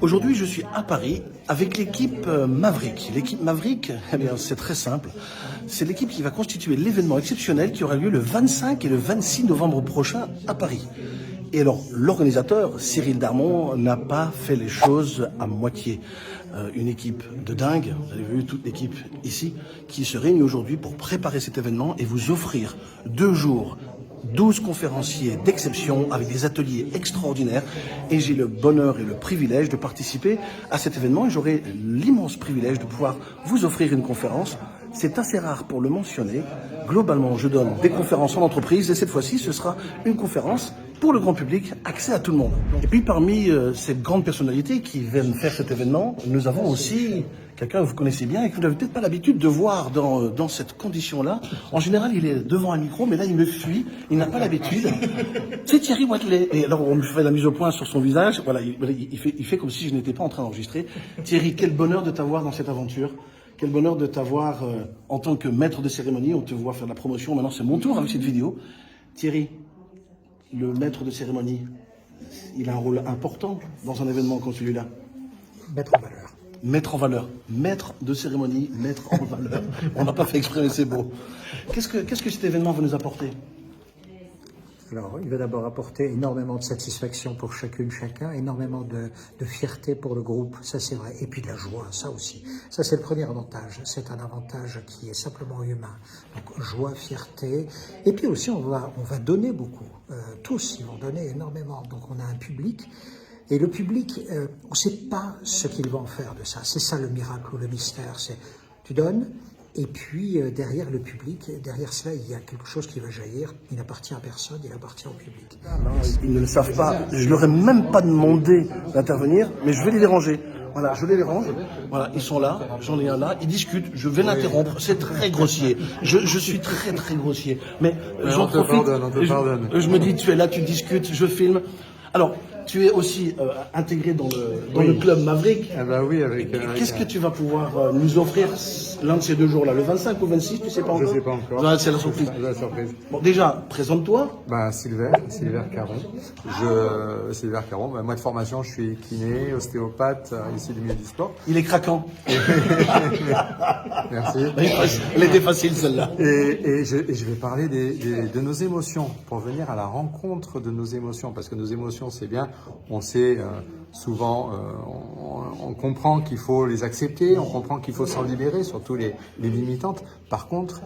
Aujourd'hui, je suis à Paris avec l'équipe Maverick. L'équipe Maverick, eh bien, c'est très simple. C'est l'équipe qui va constituer l'événement exceptionnel qui aura lieu le 25 et le 26 novembre prochain à Paris. Et alors, l'organisateur, Cyril Darmon, n'a pas fait les choses à moitié. Une équipe de dingue, vous avez vu toute l'équipe ici, qui se réunit aujourd'hui pour préparer cet événement et vous offrir 2 jours 12 conférenciers d'exception avec des ateliers extraordinaires et j'ai le bonheur et le privilège de participer à cet événement et j'aurai l'immense privilège de pouvoir vous offrir une conférence. C'est assez rare pour le mentionner. Globalement, je donne des conférences en entreprise et cette fois-ci, ce sera une conférence pour le grand public, accès à tout le monde. Et puis parmi ces grandes personnalités qui viennent faire cet événement, nous avons aussi quelqu'un que vous connaissez bien et que vous n'avez peut-être pas l'habitude de voir dans cette condition-là. En général, il est devant un micro, mais là, il me fuit. Il n'a pas l'habitude. C'est Thierry Wathelet. Et alors, on me fait la mise au point sur son visage. Voilà, il fait comme si je n'étais pas en train d'enregistrer. Thierry, quel bonheur de t'avoir dans cette aventure. Quel bonheur de t'avoir en tant que maître de cérémonie. On te voit faire de la promotion. Maintenant, c'est mon tour avec cette vidéo. Thierry, le maître de cérémonie, il a un rôle important dans un événement comme celui-là. Mettre en valeur. Mettre en valeur. Maître de cérémonie, mettre en valeur. On n'a pas fait exprès, mais c'est beau. Qu'est-ce que cet événement va nous apporter? Alors, il va d'abord apporter énormément de satisfaction pour chacune, chacun, énormément de fierté pour le groupe, ça c'est vrai, et puis de la joie, ça aussi. Ça c'est le premier avantage, c'est un avantage qui est simplement humain. Donc joie, fierté, et puis aussi on va donner beaucoup. Tous, ils vont donner énormément, donc on a un public. Et le public, on ne sait pas ce qu'il va en faire de ça. C'est ça le miracle ou le mystère, c'est tu donnes, et puis derrière le public, derrière cela, il y a quelque chose qui va jaillir. Il n'appartient à personne, il appartient au public. Ils ne le savent pas. Je leur ai même pas demandé d'intervenir, mais je vais les déranger. Voilà, je les dérange. Voilà, ils sont là, j'en ai un là, ils discutent, je vais l'interrompre. C'est très grossier. Je suis très très grossier. Mais j'en profite. Je me dis, tu es là, tu discutes, je filme. Alors, tu es aussi intégré dans le club Maverick. Ah bah oui, avec Qu'est-ce que tu vas pouvoir nous offrir l'un de ces 2 jours-là, le 25 ou le 26, tu sais pas encore? Je sais pas encore. Ouais, c'est la surprise. La surprise. Bon, déjà, présente-toi. Bah Sylvain Caron. Sylvain Caron. Bah, moi de formation, je suis kiné, ostéopathe, ici du milieu du sport. Il est craquant. Merci. Elle était facile celle-là. Et je vais parler de nos émotions, pour venir à la rencontre de nos émotions, parce que nos émotions, c'est bien, on sait souvent, on comprend qu'il faut les accepter, on comprend qu'il faut s'en libérer, surtout les limitantes. Par contre,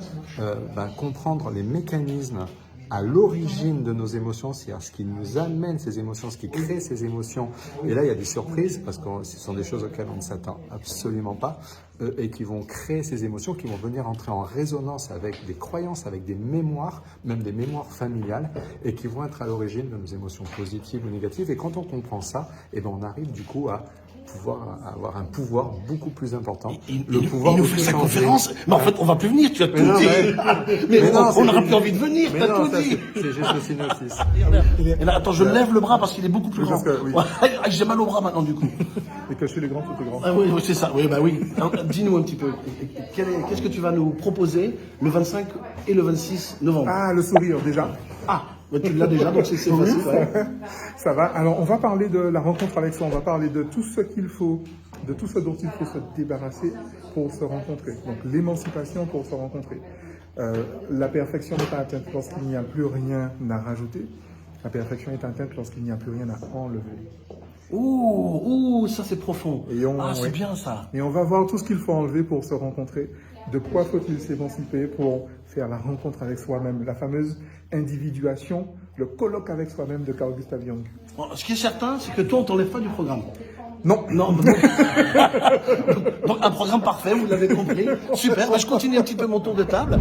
comprendre les mécanismes à l'origine de nos émotions, c'est-à-dire ce qui nous amène ces émotions, ce qui crée ces émotions. Et là, il y a des surprises, parce que ce sont des choses auxquelles on ne s'attend absolument pas, et qui vont créer ces émotions, qui vont venir entrer en résonance avec des croyances, avec des mémoires, même des mémoires familiales, et qui vont être à l'origine de nos émotions positives ou négatives. Et quand on comprend ça, on arrive du coup à pouvoir avoir un pouvoir beaucoup plus important. Il nous fait sa conférence, mais en fait on va plus venir, tu as tout dit. Mais on n'aura plus envie de venir, tu as tout dit. C'est juste le synopsis. Et là, attends, je lève le bras parce qu'il est beaucoup plus grand. Oui. J'ai mal au bras maintenant du coup. Et que je suis le grand, tout est grand. Ah oui, c'est ça, oui, bah oui. Dis-nous un petit peu, qu'est-ce que tu vas nous proposer le 25 et le 26 novembre? Ah, le sourire, déjà. Ah, tu l'as déjà, donc c'est facile. Ouais. Ça va. Alors, on va parler de la rencontre avec soi. On va parler de tout ce qu'il faut, de tout ce dont il faut se débarrasser pour se rencontrer. Donc, l'émancipation pour se rencontrer. La perfection n'est pas atteinte lorsqu'il n'y a plus rien à rajouter. La perfection est atteinte lorsqu'il n'y a plus rien à enlever. Ouh, ça c'est profond. C'est bien ça. Et on va voir tout ce qu'il faut enlever pour se rencontrer. De quoi faut-il s'émanciper pour faire la rencontre avec soi-même, la fameuse individuation, le colloque avec soi-même de Carl Gustav Jung. Bon, ce qui est certain, c'est que toi, on ne t'enlève pas du programme. Non. Donc un programme parfait, vous l'avez compris. Super, je continue un petit peu mon tour de table.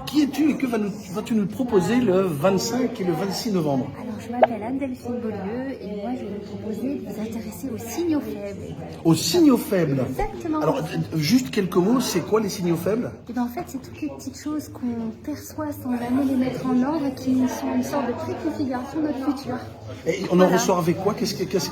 Qui es-tu et que vas-tu nous proposer le 25 et le 26 novembre? Alors, je m'appelle Anne-Delphine Beaulieu et moi, je vais vous proposer de vous intéresser aux signaux faibles. Aux signaux faibles? Exactement. Alors, juste quelques mots, c'est quoi les signaux faibles? Et bien, en fait, c'est toutes les petites choses qu'on perçoit sans jamais les mettre en ordre et qui sont une sorte de préfiguration de notre futur. Et on en ressort avec quoi?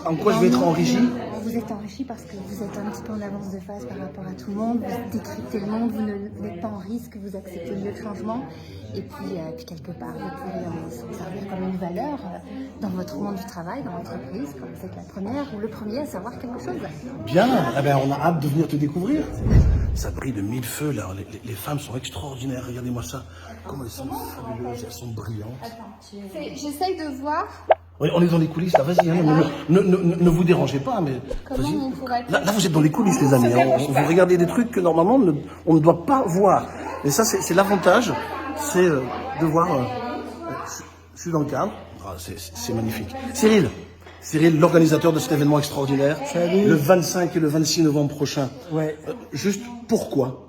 En quoi je vais être enrichi? Vous êtes enrichi parce que vous êtes un petit peu en avance de phase par rapport à tout le monde, vous décryptez le monde, vous n'êtes pas en risque, vous acceptez mieux le changement. engagement. Et puis quelque part, vous pouvez s'en servir comme une valeur dans votre monde du travail, dans l'entreprise, quand vous êtes la première ou le premier à savoir quelque chose. Bien, eh ben, on a hâte de venir te découvrir. Ça brille de mille feux, là. Les femmes sont extraordinaires, regardez-moi ça. Comment elles sont fabuleuses, elles sont brillantes. J'essaye de voir Oui, on est dans les coulisses, là, vas-y, hein, ne vous dérangez pas, mais comment vas-y. on pourrait... Là, vous êtes dans les coulisses, les amis. Hein. Vous regardez des trucs que normalement on ne doit pas voir. Et ça, c'est l'avantage, c'est de voir. Je suis dans le cadre. Ah, c'est magnifique. Cyril, l'organisateur de cet événement extraordinaire, Salut. le 25 et le 26 novembre prochain. Ouais. Juste pourquoi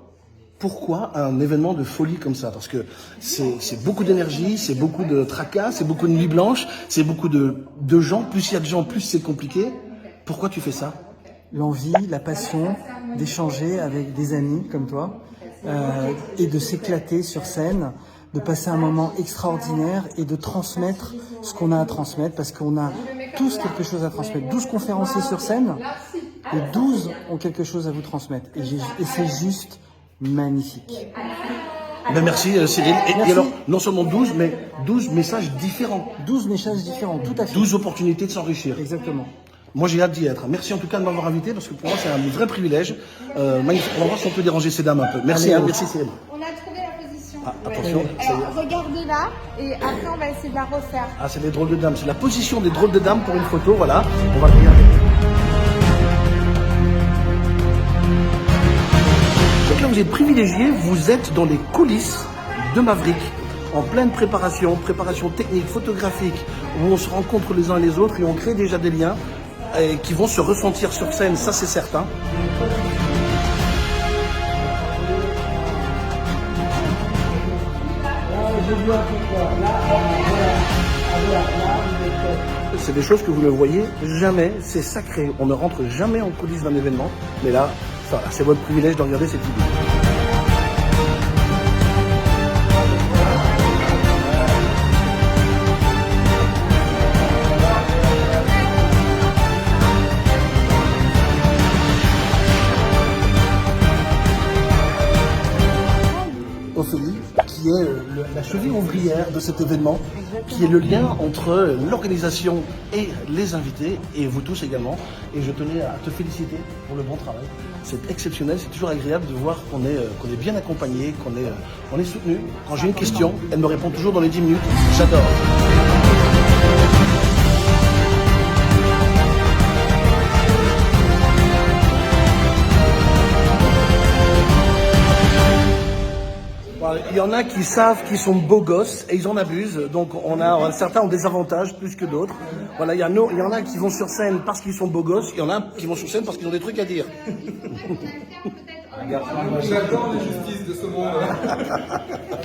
un événement de folie comme ça? Parce que c'est beaucoup d'énergie, c'est beaucoup de tracas, c'est beaucoup de nuits blanches, c'est beaucoup de gens. Plus il y a de gens, plus c'est compliqué. Pourquoi tu fais ça? L'envie, la passion d'échanger avec des amis comme toi et de s'éclater sur scène, de passer un moment extraordinaire et de transmettre ce qu'on a à transmettre, parce qu'on a tous quelque chose à transmettre. 12 conférenciers sur scène et 12 ont quelque chose à vous transmettre. Et c'est juste magnifique. Ben merci Cyril. Merci. Et alors, non seulement 12, mais 12 messages différents. 12 messages différents, tout à fait. 12 opportunités de s'enrichir. Exactement. Moi, j'ai hâte d'y être. Merci en tout cas de m'avoir invité, parce que pour moi, c'est un vrai privilège. Magnifique. On va voir si on peut déranger ces dames un peu. Merci, Allez, merci Cyril. On a trouvé la position. Ah, attention, ça y est. Alors, regardez là, et après on va essayer de la refaire. Ah, c'est les drôles de dames. C'est la position des drôles de dames pour une photo. Voilà. On va le regarder. Donc là, vous êtes privilégiés. Vous êtes dans les coulisses de Maverick, en pleine préparation technique, photographique, où on se rencontre les uns et les autres et on crée déjà des liens qui vont se ressentir sur scène. Ça, c'est certain. C'est des choses que vous ne voyez jamais, c'est sacré. On ne rentre jamais en coulisses d'un événement, mais là, voilà, c'est votre privilège de regarder cette vidéo. Ophélie, qui est la cheville ouvrière de cet événement, qui est le lien entre l'organisation et les invités, et vous tous également. Et je tenais à te féliciter pour le bon travail. C'est exceptionnel, c'est toujours agréable de voir qu'on est bien accompagné, qu'on est soutenu. Quand j'ai une question, elle me répond toujours dans les 10 minutes. J'adore. Il y en a qui savent qu'ils sont beaux gosses et ils en abusent. Donc certains ont des avantages plus que d'autres. Voilà, il y en a qui vont sur scène parce qu'ils sont beaux gosses. Il y en a qui vont sur scène parce qu'ils ont des trucs à dire. J'adore les justices de ce monde.